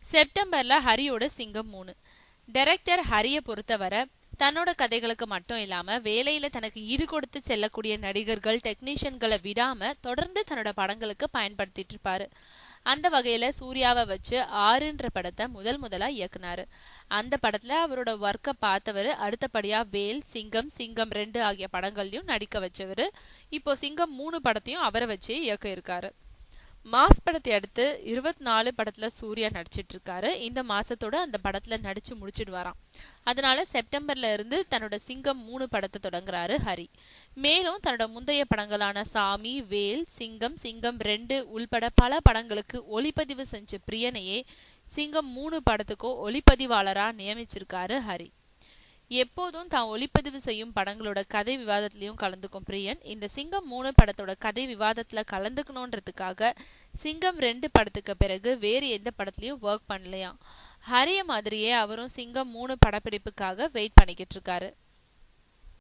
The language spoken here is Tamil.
செப்டம்பர்ல ஹரியோட சிங்கம் 3. டைரக்டர் ஹரிய பொறுத்தவரை தன்னோட கதைகளுக்கு மட்டும் இல்லாம வேலையில தனக்கு ஈடு கொடுத்து செல்லக்கூடிய நடிகர்கள் டெக்னீஷியன்களை விடாம தொடர்ந்து தன்னோட படங்களுக்கு பயன்படுத்திட்டு இருப்பாரு. அந்த வகையில சூர்யாவை வச்சு 6ன்ற படத்தை முதலா இயக்குனாரு. அந்த படத்துல அவரோட ஒர்க்கை பார்த்தவரு அடுத்தபடியா வேல், சிங்கம், சிங்கம் 2 ஆகிய படங்கள்லயும் நடிக்க வச்சவரு. இப்போ சிங்கம் 3 படத்தையும் அவரை வச்சு இயக்க இருக்காரு. மாஸ் படத்தை அடுத்து 24 படத்துல சூர்யா நடிச்சிட்டு இருக்காரு. இந்த மாசத்தோட அந்த படத்துல நடிச்சு முடிச்சிடுவாராம். அதனால செப்டம்பர்ல இருந்து தன்னோட சிங்கம் 3 படத்தை தொடங்குறாரு ஹரி. மேலும் தன்னோட முந்தைய படங்களான சாமி, வேல், சிங்கம், சிங்கம் 2 உள்பட பல படங்களுக்கு ஒளிப்பதிவு செஞ்ச பிரியனையே சிங்கம் 3 படத்துக்கோ ஒளிப்பதிவாளரா நியமிச்சிருக்காரு ஹரி. எப்போதும் தான் ஒளிப்பதிவு செய்யும் படங்களோட கதை விவாதத்திலையும் கலந்துக்கும் பிரியன் இந்த சிங்கம் 3 படத்தோட கதை விவாதத்துல கலந்துக்கணும்ன்றதுக்காக சிங்கம் 2 படத்துக்கு பிறகு வேறு எந்த படத்துலயும் ஒர்க் பண்ணலையாம். ஹரிய மாதிரியே அவரும் சிங்கம் 3 படப்பிடிப்புக்காக வெயிட் பண்ணிக்கிட்டு இருக்காரு.